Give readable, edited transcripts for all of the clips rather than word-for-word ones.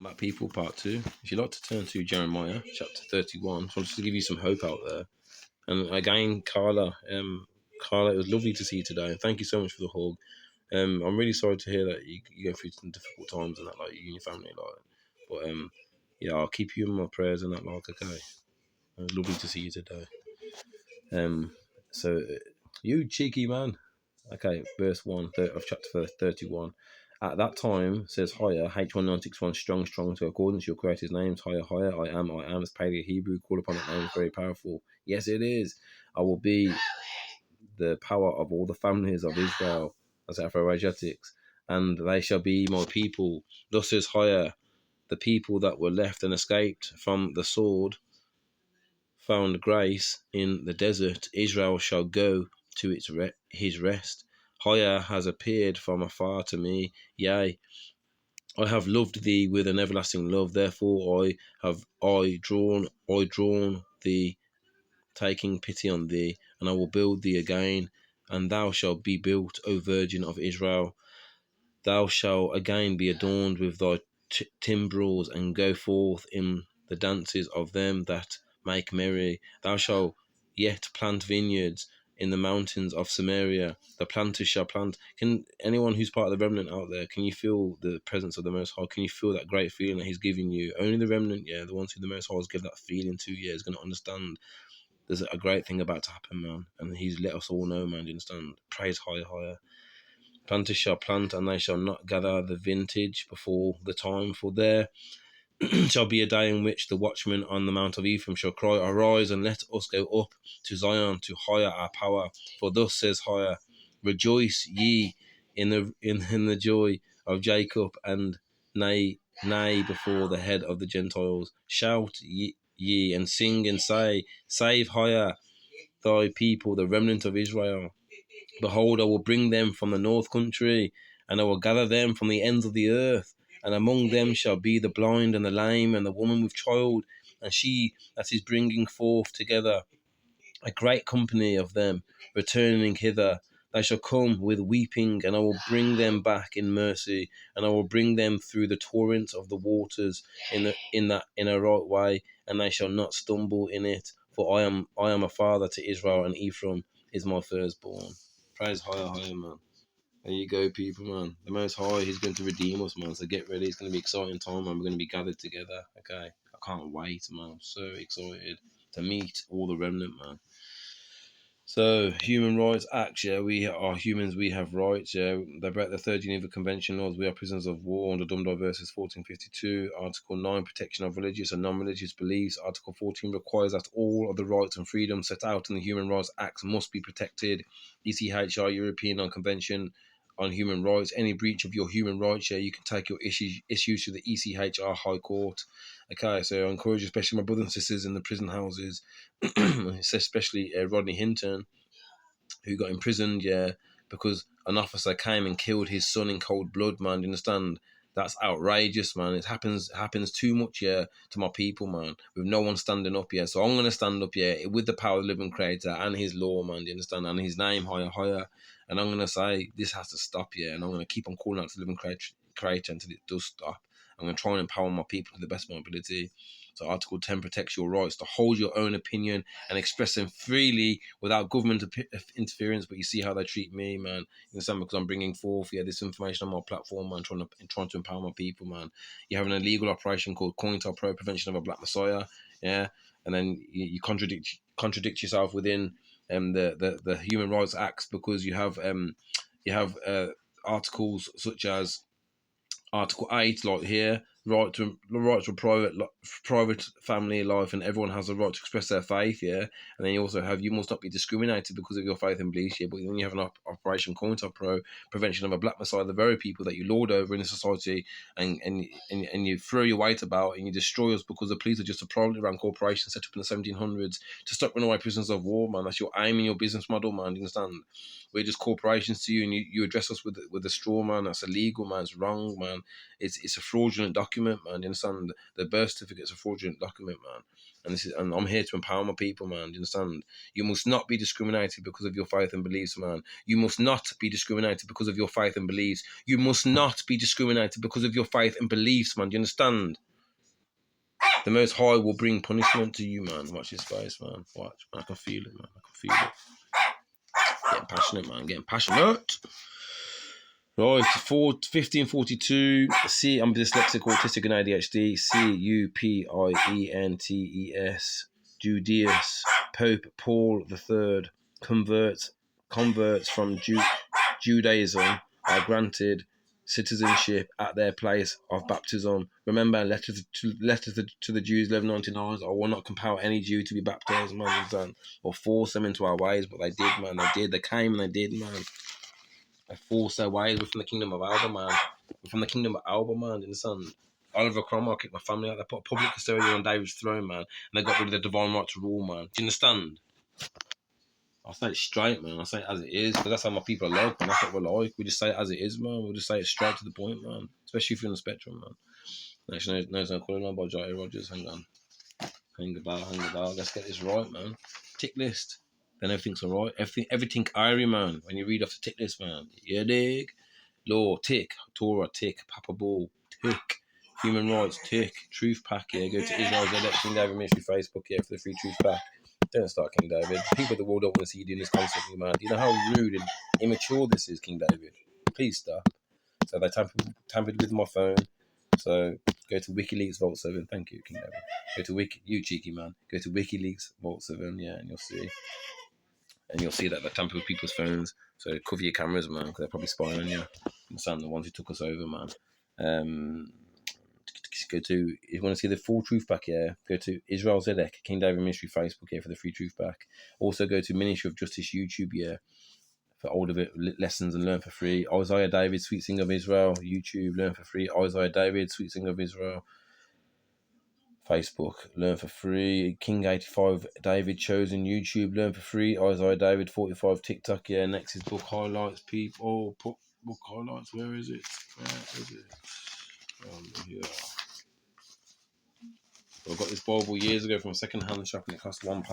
Black People Part 2. If you'd like to turn to Jeremiah chapter 31, so just to give you some hope out there. And again, Carla, Carla, it was lovely to see you today. And thank you so much for the hug. I'm really sorry to hear that you go through some difficult times and that, like, you and your family, like. But yeah, I'll keep you in my prayers and that, like, okay. It was lovely to see you today. So you cheeky man. Okay, verse 1 of chapter 31. At that time, says higher, H1961, strong, to accordance to your creator's names, higher, I am, it's Paleo Hebrew, call upon that name, is very powerful. Yes, it is. I will be the power of all the families of Israel, as Afro-Asiatics, and they shall be my people. Thus says higher, the people that were left and escaped from the sword, found grace in the desert. Israel shall go to his rest. Higher has appeared from afar to me. Yea, I have loved thee with an everlasting love. Therefore I drawn thee, taking pity on thee, and I will build thee again, and thou shalt be built, O Virgin of Israel. Thou shalt again be adorned with thy timbrels, and go forth in the dances of them that make merry. Thou shalt yet plant vineyards in the mountains of Samaria. The planters shall plant. Can anyone who's part of the remnant out there, can you feel the presence of the Most High? Can you feel that great feeling that He's giving you? Only the remnant, yeah, the ones who the Most High has given that feeling to, yeah, is going to understand there's a great thing about to happen, man. And He's let us all know, man, do you understand? Praise higher. Planters shall plant, and they shall not gather the vintage before the time, for there shall be a day in which the watchman on the Mount of Ephraim shall cry, Arise, and let us go up to Zion, to higher our power. For thus says higher, Rejoice ye in the joy of Jacob, and nay before the head of the Gentiles. Shout ye and sing and say, Save higher thy people, the remnant of Israel. Behold, I will bring them from the north country, and I will gather them from the ends of the earth. And among them shall be the blind and the lame, and the woman with child, and she that is bringing forth together a great company of them, returning hither. They shall come with weeping, and I will bring them back in mercy, and I will bring them through the torrents of the waters in a right way, and they shall not stumble in it. For I am a father to Israel, and Ephraim is my firstborn. Praise higher, man. There you go, people, man. The Most High, He's going to redeem us, man. So get ready. It's going to be an exciting time, man. We're going to be gathered together. Okay. I can't wait, man. I'm so excited to meet all the remnant, man. So, Human Rights Act, yeah, we are humans, we have rights, yeah. They break the Third Geneva Convention laws, we are prisoners of war under Dum versus 1452. Article 9, protection of religious and non-religious beliefs. Article 14 requires that all of the rights and freedoms set out in the Human Rights Act must be protected. ECHR, European Convention on Human Rights. Any breach of your human rights, yeah, you can take your issues to the ECHR High Court. Okay, so I encourage especially my brothers and sisters in the prison houses, especially Rodney Hinton, who got imprisoned, yeah, because an officer came and killed his son in cold blood, man. Do you understand? That's outrageous, man. It happens too much, yeah, to my people, man, with no one standing up, yeah. So I'm going to stand up, yeah, with the power of the living creator and His law, man, do you understand? And His name, higher. And I'm going to say, this has to stop, yeah. And I'm going to keep on calling out to the living creator until it does stop. I'm going to try and empower my people to the best of my ability. So Article 10 protects your rights to hold your own opinion and express them freely without government interference. But you see how they treat me, man. You understand? Because I'm bringing forth, yeah, this information on my platform, man, trying to empower my people, man. You have an illegal operation called COINTELPRO, Prevention of a Black Messiah, yeah, and then you contradict yourself within the Human Rights Acts, because you have articles such as Article 8, like here, right to private family life, and everyone has the right to express their faith, yeah. And then you also have, you must not be discriminated because of your faith and beliefs, yeah. But then you have an Operation COINTELPRO, Prevention of a Black Messiah, the very people that you lord over in the society, and you throw your weight about and you destroy us because the police are just a privately run corporation set up in the 1700s to stop runaway prisoners of war, man. That's your aim in your business model, man. Do you understand? We're just corporations to you, and you address us with a straw, man. That's illegal, man. It's wrong, man. It's a fraudulent document. document, man. You understand? The birth certificate's a fraudulent document, man. And I'm here to empower my people, man. You understand? You must not be discriminated because of your faith and beliefs, man. You must not be discriminated because of your faith and beliefs. You must not be discriminated because of your faith and beliefs, man. Do you understand? The Most High will bring punishment to you, man. Watch this face, man. Watch, man. I can feel it, man. I can feel it. Getting passionate, man. Getting passionate. Right, 1542. C. I'm dyslexic, autistic, and ADHD. Cupientes. Judaeus. Pope Paul III. Converts from Judaism are granted citizenship at their place of baptism. Remember, letter to the Jews, 1199. I will not compel any Jew to be baptized, man, or force them into our ways, but they did, man. They did. They came and they did, man. They forced their ways. We're from the kingdom of Alba, man. We're from the kingdom of Alba, man. In the sun. Oliver Cromwell kicked my family out. They put a public custodian on David's throne, man, and they got rid of the divine right to rule, man. Do you understand? I'll say it straight, man. I'll say it as it is, because that's how my people are like, man. That's what we're like. We just say it as it is, man. We'll just say it straight to the point, man. Especially if you're on the spectrum, man. Actually, no, I'm calling on by Jotty Rogers. Hang on. Hang about. Let's get this right, man. Tick list. Then everything's alright. Everything Irie, man. When you read off the tick list, man. You dig? Law, tick. Torah, tick. Papa Ball, tick. Human rights, tick. Truth pack, yeah. Go to Israel's King David Ministry Facebook, yeah, for the free truth pack. Don't start, King David. People of the world don't want to see you doing this constantly, man. Do you know how rude and immature this is, King David? Please stop. So they tampered with my phone. So go to WikiLeaks Vault 7. Thank you, King David. Go to you cheeky man. Go to WikiLeaks Vault 7, yeah, and you'll see. And you'll see that they tamper with people's phones. So cover your cameras, man, because they're probably spying on you. Understand the ones who took us over, man. Go to, if you want to see the full truth back, yeah, go to Israel Zedek, King David Ministry Facebook, yeah, for the free truth back. Also go to Ministry of Justice YouTube, yeah, for older lessons and learn for free. Isaiah David, Sweet Singer of Israel, YouTube, learn for free. Isaiah David, Sweet Singer of Israel, Facebook, learn for free. King 85 David Chosen, YouTube, learn for free. Isaiah David 45 TikTok, yeah. Next is book highlights, people. Oh, book highlights, where is it? Here. I got this Bible years ago from a second-hand shop and it cost £1, man.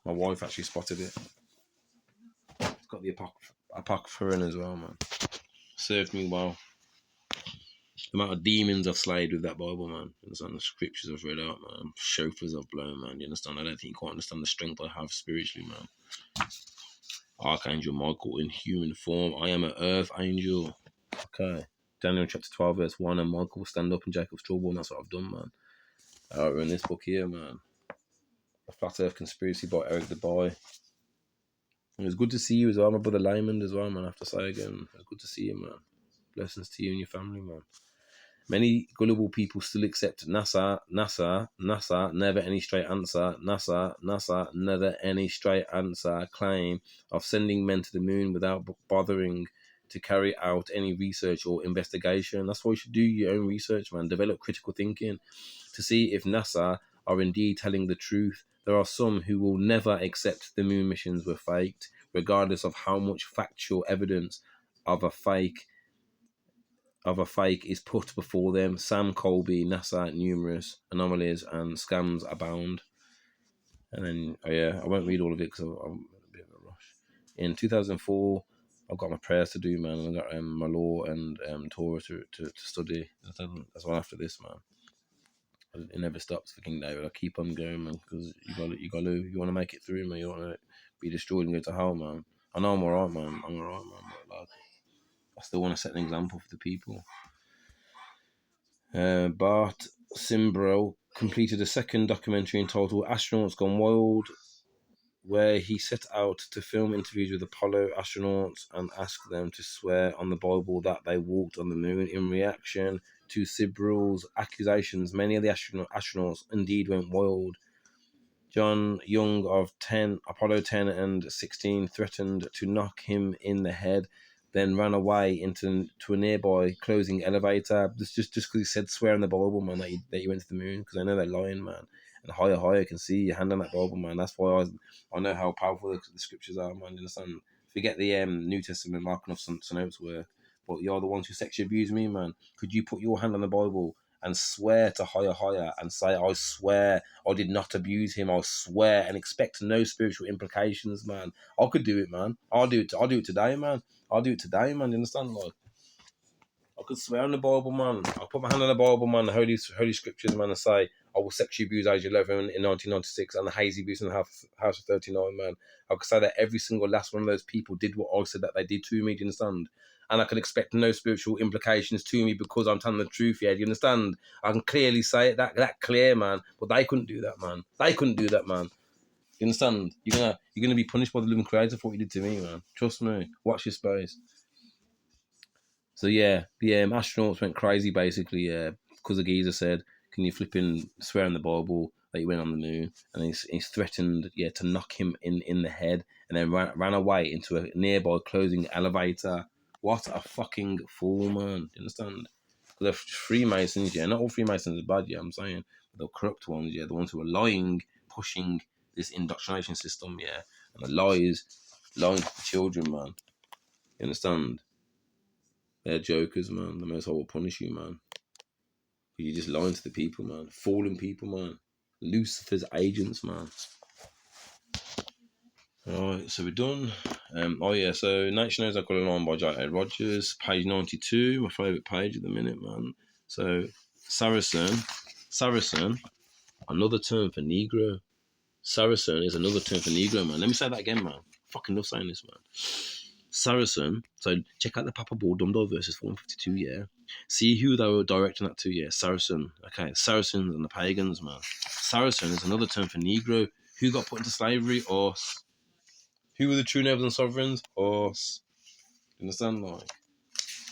My wife actually spotted it. It's got the Apocrypha in as well, man. Served me well. The amount of demons I've slayed with that Bible, man. You understand? The scriptures I've read out, man. Shofars I've blown, man. You understand? I don't think you quite understand the strength I have spiritually, man. Archangel Michael in human form. I am an earth angel. Okay. Daniel chapter 12, verse 1. And Michael will stand up in Jacob's trouble, and that's what I've done, man. We're in this book here, man. The Flat Earth Conspiracy by Eric the Boy. It was good to see you as well, my brother Lyman as well, man. I have to say again, it was good to see you, man. Blessings to you and your family, man. Many gullible people still accept NASA, never any straight answer, NASA, never any straight answer claim of sending men to the moon without bothering to carry out any research or investigation. That's why you should do your own research, man. Develop critical thinking to see if NASA are indeed telling the truth. There are some who will never accept the moon missions were faked, regardless of how much factual evidence of a fake is put before them. Sam Colby, NASA, numerous anomalies and scams abound. And then, I won't read all of it because I'm a bit of a rush. In 2004, I've got my prayers to do, man. I've got my law and Torah to study. That's one after this, man. It never stops for King David. I keep on going, man, because you want to make it through, man. You want to be destroyed and go to hell, man. I know I'm alright, man. But like, I still want to set an example for the people. Bart Simbro completed a second documentary entitled Astronauts Gone Wild, where he set out to film interviews with Apollo astronauts and ask them to swear on the Bible that they walked on the moon. In reaction to Sibrel's accusations, many of the astronauts indeed went wild. John Young of Apollo 10 and 16 threatened to knock him in the head, then ran away to a nearby closing elevator. Just because he said swear on the Bible, man, that you went to the moon, because I know they're lying, man. And higher can see your hand on that Bible, man. That's why I know how powerful the scriptures are, man. You understand? Forget the New Testament marking off some notes work. but you're the ones who sexually abuse me, man. Could you put your hand on the Bible and swear to higher and say, I swear I did not abuse him, I swear, and expect no spiritual implications, man? I could do it, man. I'll do it today, man. I'll do it today, man. You understand? Like, I could swear on the Bible, man. I'll put my hand on the Bible, man, the holy scriptures, man, and say, I will sexually abuse age 11 in 1996 and the hazy abuse in the house of 39, man. I could say that every single last one of those people did what I said that they did to me, do you understand? And I can expect no spiritual implications to me because I'm telling the truth, yeah, do you understand? I can clearly say it, that clear, man. But they couldn't do that, man. They couldn't do that, man. You understand? You're gonna be punished by the living creator for what you did to me, man. Trust me. Watch your space. So yeah, the astronauts went crazy basically, because the geezer said, "Can you flipping swear in the Bible that you went on the moon?" And he's threatened, to knock him in the head, and then ran away into a nearby closing elevator. What a fucking fool, man! You understand? Because the Freemasons, not all Freemasons are bad, I'm saying, but the corrupt ones, the ones who are lying, pushing this indoctrination system, and the lying to the children, man. You understand? They're jokers, man. The Most High will punish you, man. You're just lying to the people, man. Fallen people, man. Lucifer's agents, man. Alright, so we're done. So Nature Knows I've Got a Line by J.A. Rogers, page 92, my favourite page at the minute, man. So, Saracen, another term for Negro. Saracen is another term for Negro, man. Let me say that again, man. Fucking love saying this, man. Saracen, so check out the Papa Ball Dumbo verses 452, See who they were directing that to, Saracen. Okay, Saracens and the pagans, man. Saracen is another term for Negro. Who got put into slavery? Us. Who were the true nobles and sovereigns? Us. You understand, like?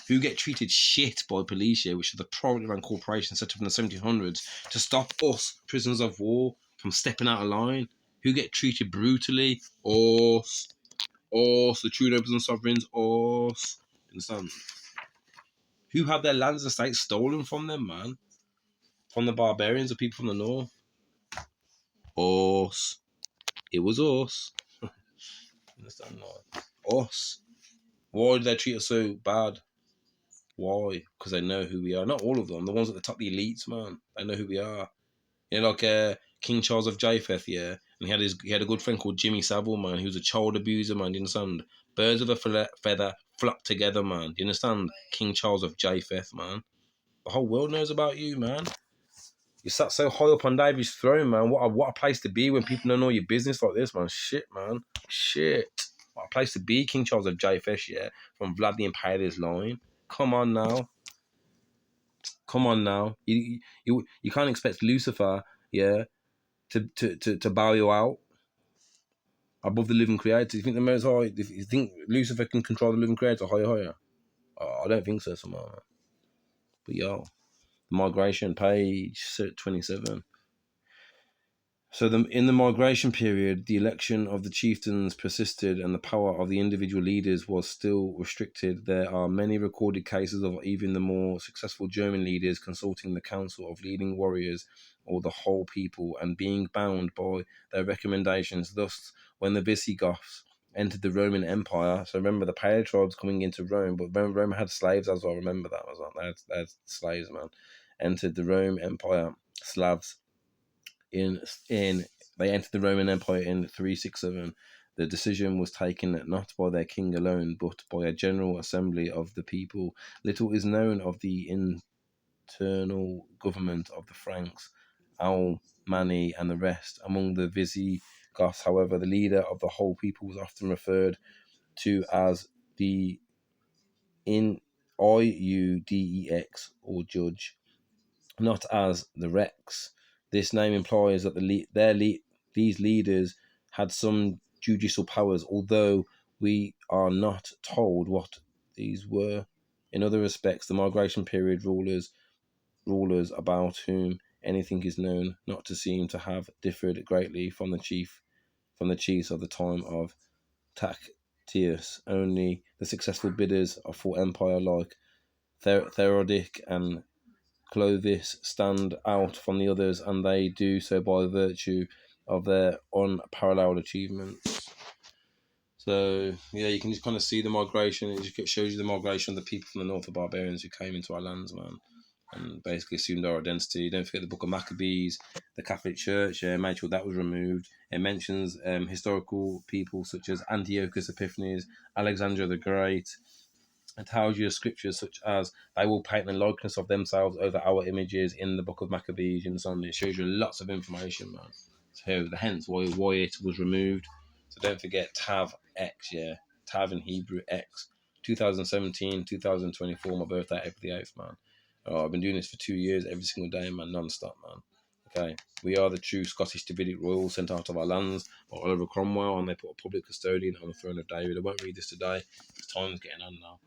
Who get treated shit by police, which are the privately run corporations set up in the 1700s to stop us, prisoners of war, from stepping out of line? Who get treated brutally? Us. Us, the true nobles and sovereigns, us. Understand? Who had their lands and estates stolen from them, man? From the barbarians, the people from the north? Us. It was us. Understand? Like, us. Why did they treat us so bad? Why? Because they know who we are. Not all of them. The ones at the top, the elites, man. They know who we are. King Charles of Japheth, and he had a good friend called Jimmy Savile, man. He was a child abuser, man. Do you understand? Birds of a feather flock together, man. Do you understand? King Charles of Japheth, man. The whole world knows about you, man. You sat so high up on David's throne, man. What a place to be when people don't know your business like this, man. Shit, man. Shit. What a place to be, King Charles of Japheth, from Vlad the Impaler's line. Come on now. Come on now. You can't expect Lucifer, to bow you out above the living creator. You think the Most High? You think Lucifer can control the living creator higher? I don't think so, somehow. But the migration, page 27. So in the migration period, the election of the chieftains persisted and the power of the individual leaders was still restricted. There are many recorded cases of even the more successful German leaders consulting the council of leading warriors or the whole people and being bound by their recommendations. Thus, when the Visigoths entered the Roman Empire, so remember the Paleo tribes coming into Rome, but Rome had slaves as well, remember that, they had slaves, man. Entered the Roman Empire, Slavs. They entered the Roman Empire in 367. The decision was taken not by their king alone, but by a general assembly of the people. Little is known of the internal government of the Franks, Alemanni, and the rest. Among the Visigoths, however, the leader of the whole people was often referred to as the Iudex, or judge, not as the Rex. This name implies that these leaders had some judicial powers, although we are not told what these were. In other respects, the migration period rulers about whom anything is known not to seem to have differed greatly from the chiefs of the time of Tacitus. Only the successful bidders for empire like Theodoric and Clovis stand out from the others, and they do so by virtue of their unparalleled achievements. So yeah, you can just kind of see the migration. It just shows you the migration of the people from the north of barbarians who came into our lands, man, and basically assumed our identity. Don't forget the Book of Maccabees, the Catholic Church. Made sure that was removed. It mentions historical people such as Antiochus Epiphanes, Alexander the Great. It tells you scriptures such as they will paint the likeness of themselves over our images in the Book of Maccabees and so on. It shows you lots of information, man. So hence why it was removed. So don't forget Tav X, yeah. Tav in Hebrew X. 2017, 2024, my birthday, April the 8th, man. I've been doing this for 2 years, every single day, man, non-stop, man. Okay, we are the true Scottish Davidic royals sent out of our lands by Oliver Cromwell, and they put a public custodian on the throne of David. I won't read this today, because time's getting on now.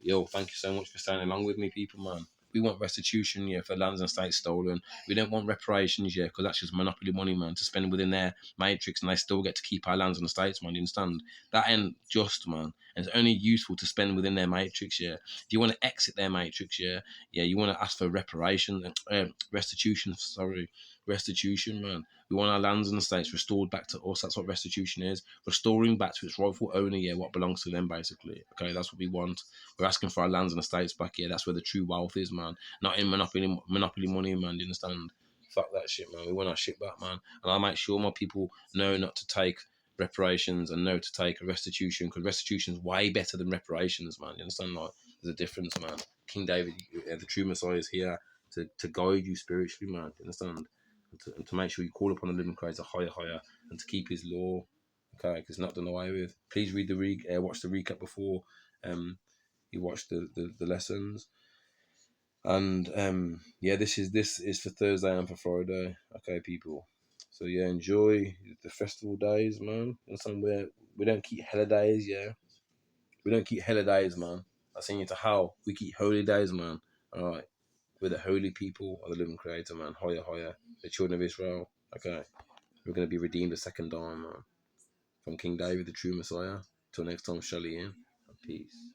Yo, thank you so much for standing along with me, people, man. We want restitution, yeah, for lands and states stolen. We don't want reparations, yeah, because that's just monopoly money, man, to spend within their matrix, and they still get to keep our lands and estates, man. You understand? That ain't just, man. And it's only useful to spend within their matrix, yeah. If you want to exit their matrix, yeah, you want to ask for reparation, restitution. Sorry, restitution, man. We want our lands and estates restored back to us. That's what restitution is. Restoring back to its rightful owner, yeah, what belongs to them, basically. Okay, that's what we want. We're asking for our lands and estates back. Yeah, that's where the true wealth is, man. Not in monopoly money, man. Do you understand? Fuck that shit, man. We want our shit back, man. And I'll make sure my people know not to take reparations and know to take a restitution, because restitution is way better than reparations, man. You understand? Like, there's a difference, man. King David, the true Messiah, is here to guide you spiritually, man. You understand? And to make sure you call upon the living Creator higher, and to keep His law. Okay, because it's not done away with. Please read watch the recap before you watch the lessons. And yeah, this is for Thursday and for Friday. Okay, people. So yeah, enjoy the festival days, man. You know, somewhere we don't keep holidays, yeah. We don't keep holidays, man. I send you to hell. We keep holy days, man. All right. We're the holy people of the living Creator, man. Higher. The children of Israel. Okay. We're gonna be redeemed a second time, man. From King David, the true Messiah. Till next time, Shalom and peace.